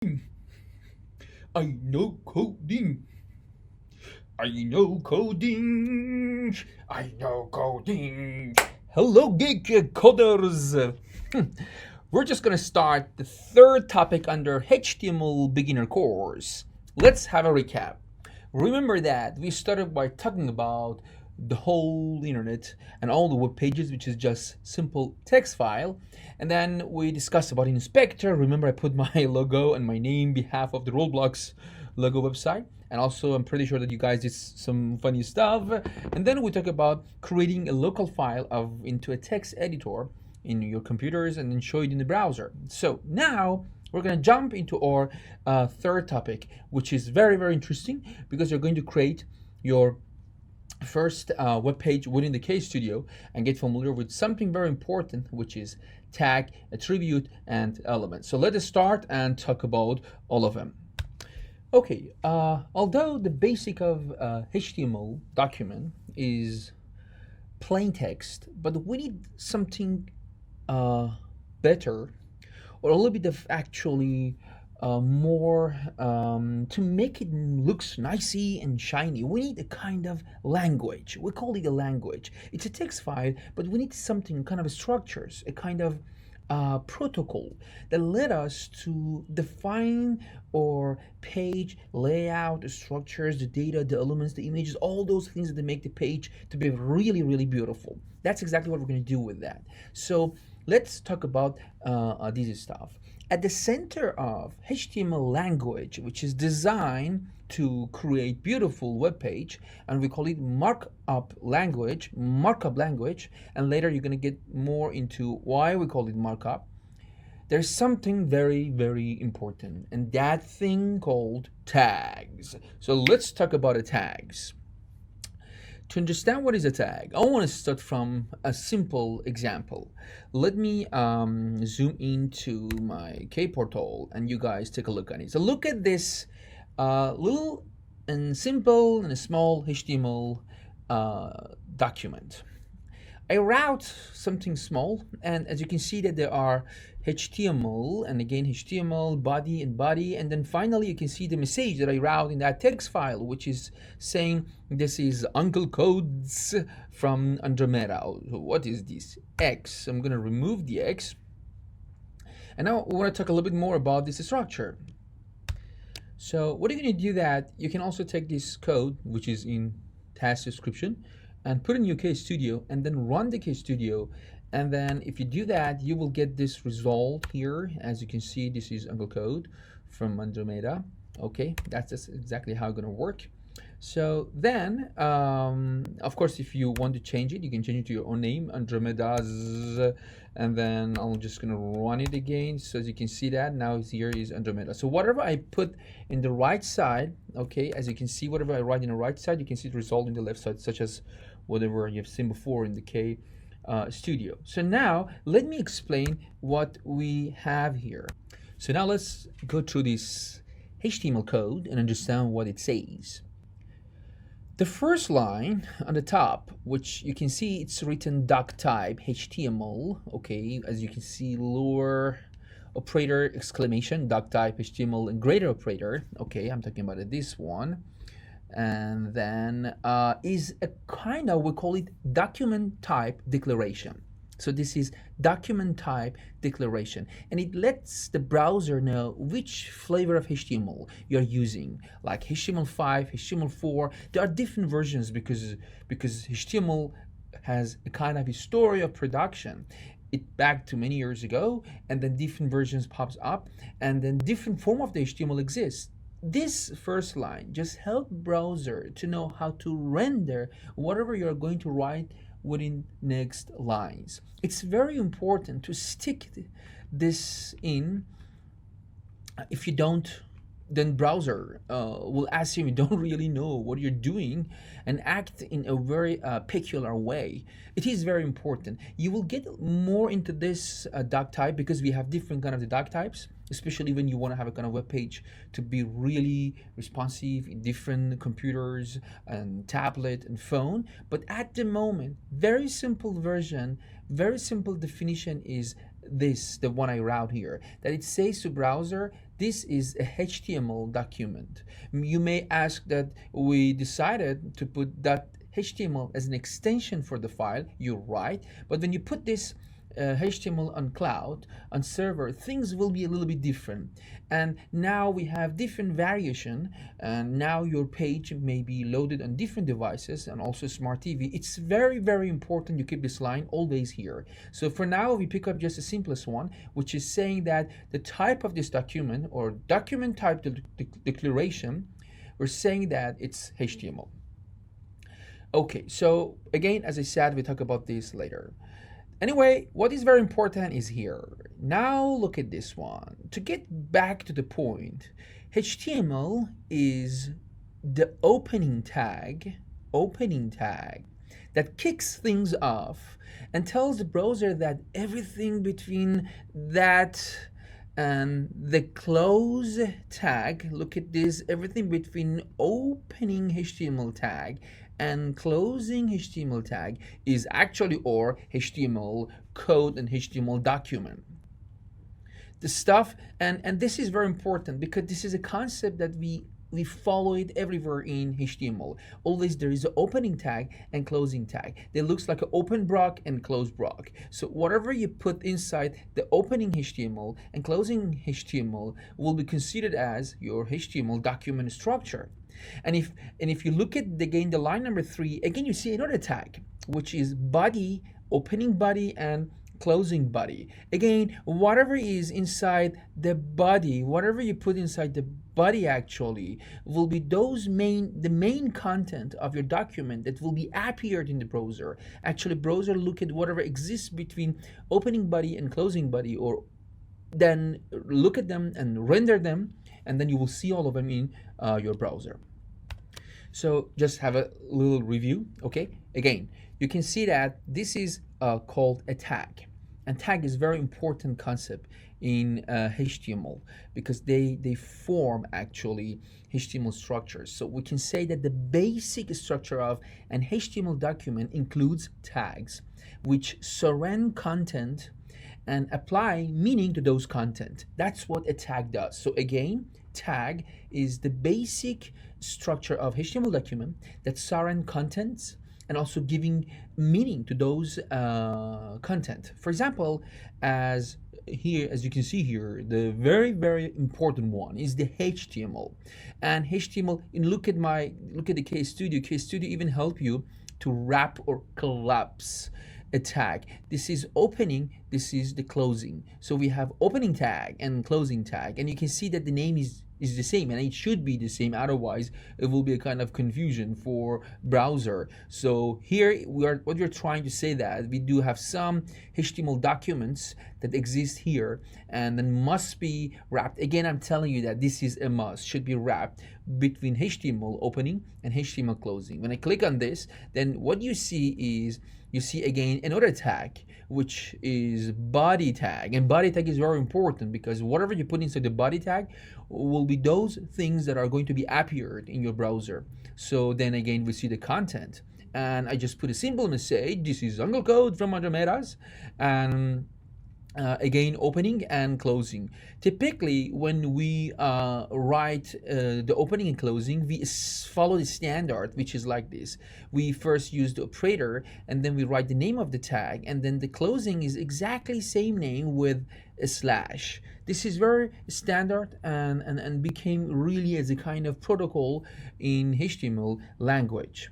I know coding. I know coding. I know coding. Hello, geek coders. We're just gonna start the third topic under HTML beginner course. Let's have a recap. Remember that we started by talking about the whole internet and all the web pages, which is just simple text file. And then we discussed about inspector. Remember, I put my logo and my name behalf of the Roblox logo website. And also, I'm pretty sure that you guys did some funny stuff. And then we talk about creating a local file into a text editor in your computers and then show it in the browser. So now we're going to jump into our third topic, which is very, very interesting because you're going to create your first web page within the KStudio and get familiar with something very important, which is tag, attribute, and element. So let us start and talk about all of them. Okay, although the basic of HTML document is plain text, but we need something better or a little bit of actually more to make it looks nicey and shiny. We need a kind of language. We call it a language. It's a text file, but we need something kind of structures, a kind of protocol that led us to define our page layout, the structures, the data, the elements, the images, all those things that make the page to be really, really beautiful. That's exactly what we're going to do with that. So let's talk about this stuff. At the center of HTML language, which is designed to create beautiful web page, and we call it markup language, and later you're going to get more into why we call it markup. There's something very, very important, and that thing called tags. So let's talk about the tags. To understand what is a tag, I want to start from a simple example. Let me zoom into my KPortal and you guys take a look at it. So look at this little and simple and small HTML document. I route something small, and as you can see that there are HTML and again HTML body and then finally you can see the message that I route in that text file, which is saying this is Uncle Codes from Andromeda. What is this? X. I'm gonna remove the X, and now we want to talk a little bit more about this structure. So what are you going to do that you can also take this code, which is in task description, and put in your KStudio and then run the KStudio. And then if you do that, you will get this result here. As you can see, this is Uncle Code from Andromeda. Okay, that's just exactly how it's going to work. So then, of course, if you want to change it, you can change it to your own name, Andromeda's, and then I'm just gonna run it again. So as you can see that now here is Andromeda. So whatever I put in the right side, okay, as you can see, whatever I write in the right side, you can see the result in the left side, such as whatever you've seen before in the K Studio. So now let me explain what we have here. So now let's go through this HTML code and understand what it says. The first line on the top, which you can see it's written doc type HTML, okay, as you can see lower operator exclamation doc type HTML and greater operator, okay, I'm talking about this one, and then is a kind of, we call it document type declaration. So this is document type declaration, and it lets the browser know which flavor of HTML you're using, like HTML5, HTML4. There are different versions because HTML has a kind of history of production. It back to many years ago, and then different versions pops up, and then different form of the HTML exists. This first line just help browser to know how to render whatever you're going to write within next lines. It's very important to stick this in. If you don't, then browser will assume you don't really know what you're doing and act in a very peculiar way. It is very important. You will get more into this doc type because we have different kind of the doc types, especially when you want to have a kind of web page to be really responsive in different computers and tablet and phone. But at the moment, very simple version, very simple definition is this, the one I route here, that it says to browser this is a HTML document. You may ask that we decided to put that HTML as an extension for the file. You're right, but when you put this HTML on cloud, on server, things will be a little bit different. And now we have different variation, and now your page may be loaded on different devices and also smart TV. It's very, very important you keep this line always here. So for now, we pick up just the simplest one, which is saying that the type of this document or document type declaration, we're saying that it's HTML. Okay, so again, as I said, we talk about this later. Anyway, what is very important is here. Now look at this one. To get back to the point, HTML is the opening tag that kicks things off and tells the browser that everything between that and the close tag, look at this, everything between opening HTML tag and closing HTML tag is actually or HTML code and HTML document. The stuff, and this is very important because this is a concept that we follow it everywhere in HTML. Always there is an opening tag and closing tag. It looks like an open block and closed block. So whatever you put inside the opening HTML and closing HTML will be considered as your HTML document structure. And if you look at again the line number 3, again you see another tag, which is body, opening body and closing body. Again, whatever is inside the body, whatever you put inside the body actually will be the main content of your document that will be appeared in the browser. Actually, browser look at whatever exists between opening body and closing body, or then look at them and render them, and then you will see all of them in your browser. So just have a little review, okay? Again, you can see that this is called a tag. And tag is very important concept in HTML because they form actually HTML structures. So we can say that the basic structure of an HTML document includes tags, which surround content and apply meaning to those content. That's what a tag does. So again, tag is the basic structure of HTML document that surround contents and also giving meaning to those content. For example, as you can see here, the very, very important one is the HTML. And HTML, look at the Case Studio. Case Studio even help you to wrap or collapse a tag. This is opening, this is the closing. So we have opening tag and closing tag, and you can see that the name is the same, and it should be the same, otherwise it will be a kind of confusion for browser. So here what we're trying to say that we do have some HTML documents that exist here and then must be wrapped. Again, I'm telling you that this is a must, should be wrapped between HTML opening and HTML closing. When I click on this, then what you see is again another tag, which is body tag. And body tag is very important because whatever you put inside the body tag will be those things that are going to be appeared in your browser. So then again, we see the content. And I just put a simple message, this is Uncle Code from Andromedas, and again, opening and closing. Typically, when we write the opening and closing, we follow the standard, which is like this. We first use the operator, and then we write the name of the tag, and then the closing is exactly same name with a slash. This is very standard and became really as a kind of protocol in HTML language.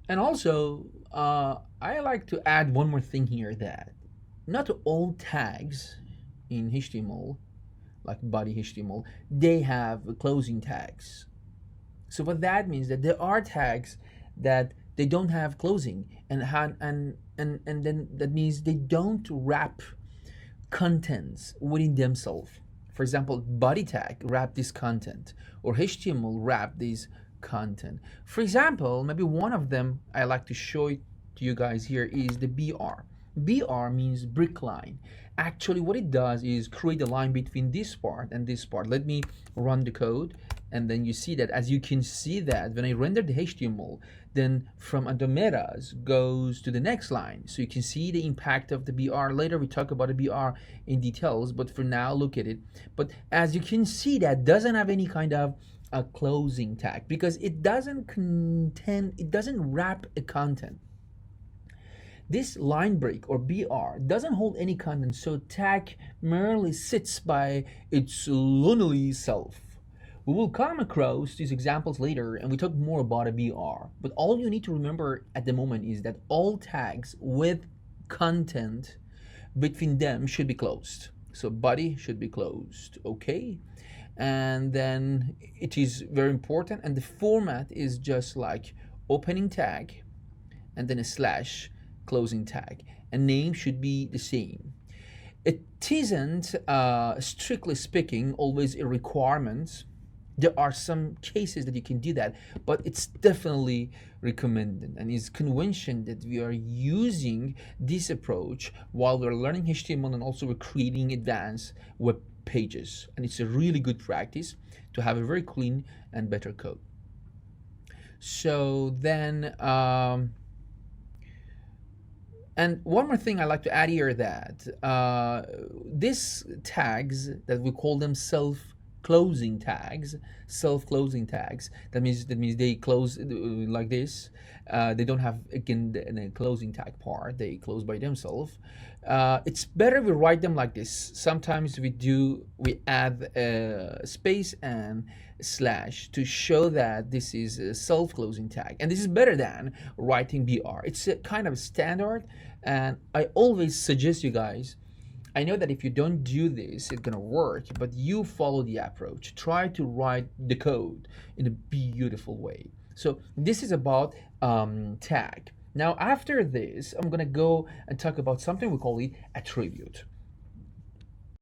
And also, I like to add one more thing here, that not all tags in HTML, like body HTML, they have closing tags. So what that means that there are tags that they don't have closing, and then that means they don't wrap contents within themselves. For example, body tag wrap this content, or HTML wrap this content. For example, maybe one of them I like to show it to you guys here is the BR. BR means brick line. Actually, what it does is create a line between this part and this part. Let me run the code, and then you see that, as you can see that when I render the HTML, then from Andromedas goes to the next line. So you can see the impact of the BR. Later we talk about the BR in details, but for now, look at it. But as you can see, that doesn't have any kind of a closing tag because it doesn't wrap a content. This line break or BR doesn't hold any content, so tag merely sits by its lonely self. We will come across these examples later and we talk more about a BR. But all you need to remember at the moment is that all tags with content between them should be closed. So body should be closed, okay? And then it is very important, and the format is just like opening tag and then a slash closing tag. And name should be the same. It isn't, strictly speaking, always a requirement. There are some cases that you can do that, but it's definitely recommended, and it's convention that we are using this approach while we're learning HTML and also we're creating advanced web pages. And it's a really good practice to have a very clean and better code. So then, and one more thing I like to add here, that these tags that we call them self-closing tags, that means they close like this. They don't have, again, the closing tag part. They close by themselves. It's better we write them like this. Sometimes we add a space and slash to show that this is a self-closing tag, and this is better than writing BR. It's a kind of standard, and I always suggest you guys, I know that if you don't do this, it's gonna work, but you follow the approach. Try to write the code in a beautiful way. So this is about tag. Now after this, I'm gonna go and talk about something we call it attribute.